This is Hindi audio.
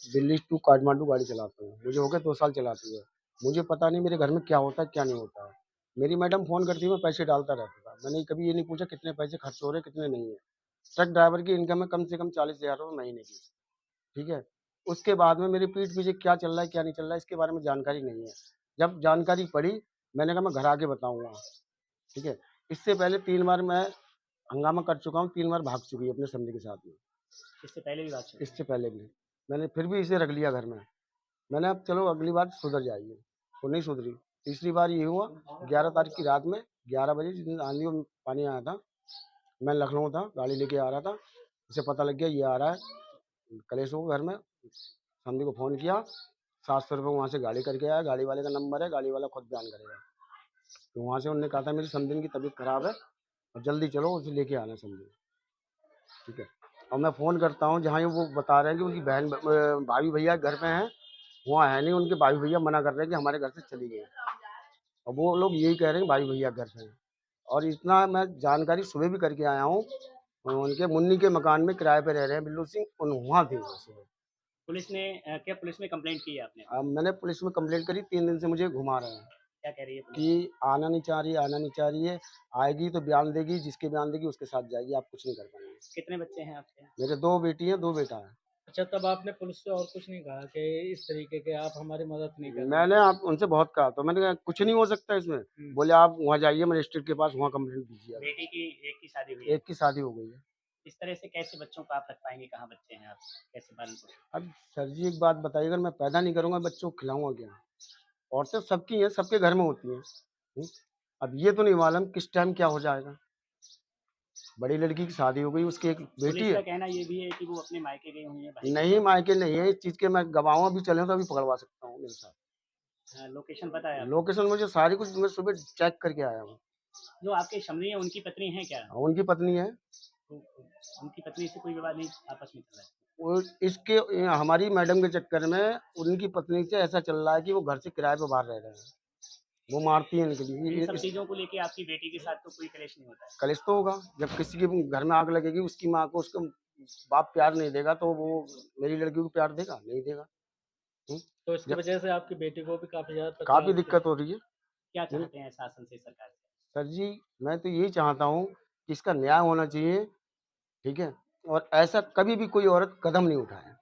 दिल्ली टू काठमांडू गाड़ी चलाता हूँ। मुझे हो गए 2 साल चलाते हुए। मुझे पता नहीं मेरे घर में क्या होता है, क्या नहीं होता है। मेरी मैडम फ़ोन करती है, मैं पैसे डालता रहता था। मैंने कभी ये नहीं पूछा कितने पैसे खर्च हो रहे हैं, कितने नहीं है। ट्रक ड्राइवर की इनकम है कम से कम 40,000 रुपए महीने की, ठीक है? उसके बाद में मेरी पीठ पीछे क्या चल रहा है, क्या नहीं चल रहा है, इसके बारे में जानकारी नहीं है। जब जानकारी पड़ी, मैंने कहा मैं घर आके बताऊँगा, ठीक है? इससे पहले 3 बार मैं हंगामा कर चुका हूँ, 3 बार भाग चुकी है अपने समधी के साथ में। इससे पहले भी बात चल इससे पहले भी। मैंने फिर भी इसे रख लिया घर में। मैंने अब चलो अगली बार सुधर जाएगी, वो नहीं सुधरी। तीसरी बार ये हुआ 11 तारीख की रात में 11 बजे जिस दिन आंधी और पानी आया था, मैं लखनऊ था, गाड़ी लेके आ रहा था। उसे पता लग गया ये आ रहा है कलेश हो घर में। समधी को फ़ोन किया, 700 रुपये वहाँ से गाड़ी करके आया, गाड़ी वाले का नंबर है, गाड़ी वाला खुद बयान करेगा। तो वहाँ से उन्होंने कहा था मेरी समधी की तबीयत खराब है और जल्दी चलो उसे लेके आना समधी, ठीक है? और मैं फ़ोन करता हूँ जहाँ ये वो बता रहे हैं कि उनकी भाभी भैया घर पे हैं, वहाँ है नहीं, उनके भाई भैया मना कर रहे हैं कि हमारे घर से चली गई। और वो लोग यही कह रहे हैं भाई भैया घर पे हैं। और इतना मैं जानकारी सुबह भी करके आया हूँ, उनके मुन्नी के मकान में किराए पे रह रहे हैं बिल्लू सिंह, उन वहाँ थे वो सुबह। पुलिस ने क्या पुलिस में कंप्लेंट की है आपने? अब मैंने पुलिस में कंप्लेंट करी, 3 दिन से मुझे घुमा रहे हैं क्या कह रही है पुलिस? कि आना नहीं चाह रही है, आना नहीं चाह रही है, आएगी तो बयान देगी, जिसके बयान देगी उसके साथ जाएगी, आप कुछ नहीं कर पाएंगे। कितने बच्चे हैं आपके? मेरे 2 बेटी हैं, 2 बेटा है। अच्छा, तब आपने पुलिस से और कुछ नहीं कहा कि इस तरीके के आप हमारी मदद नहीं कर रहे हैं? मैंने आप उनसे बहुत कहा, तो मैंने कहा कुछ नहीं हो सकता इसमें। हुँ। बोले आप वहाँ जाइए मजिस्ट्रेट के पास, वहाँ कंप्लेंट दीजिए आप। बेटी की एक की शादी हुई है। एक की शादी हो गई है। इस तरह से कैसे बच्चों को आप रख पाएँगे? कहाँ बच्चे हैं आप? कैसे पालन-पोषण? अब सर जी एक बात बताइए, अगर मैं पैदा नहीं करूँगा बच्चों को खिलाऊँगा क्या? औरतें सबकी हैं, सबके घर में होती हैं। हुँ? अब ये तो नहीं मालूम किस टाइम क्या हो जाएगा। बड़ी लड़की की शादी हो गई, उसकी एक बेटी पुलिस का है। कहना ये भी है कि वो अपने मायके गई हुई हैं भाई के नहीं साथ। मायके नहीं है, इस चीज़ के मैं गवाहों अभी चले तो अभी पकड़वा सकता हूँ मेरे साथ। लोकेशन पता है आपको? लोकेशन मुझे सारी कुछ मैं सुबह चेक करके आया हूँ। जो आपके समधी हैं उनकी पत्नी हैं क्या? उनकी पत्नी है। तो उनकी पत्नी से कोई विवाद नहीं आपस में चल रहा है? वो इसके हमारी मैडम के चक्कर में उनकी पत्नी से ऐसा चल रहा है कि वो घर से किराए पे बाहर रह रहे हैं। वो मारती है इनके इन लिए। सब इस चीज़ों को लेके आपकी बेटी के साथ तो कोई कलेश नहीं होता है? कलेश तो होगा, जब किसी के घर में आग लगेगी, उसकी माँ को उसका बाप प्यार नहीं देगा, तो वो मेरी लड़की को प्यार देगा? नहीं देगा। हुँ? तो इसकी जब वजह से आपकी बेटी को भी काफ़ी ज़्यादा तकलीफ काफ़ी होती है। दिक्कत हो रही है। क्या हुँ? चाहते हैं शासन से, सरकार से? सर जी, मैं तो यही चाहता हूँ कि इसका न्याय होना चाहिए, ठीक है? और ऐसा कभी भी कोई औरत कदम नहीं उठाए।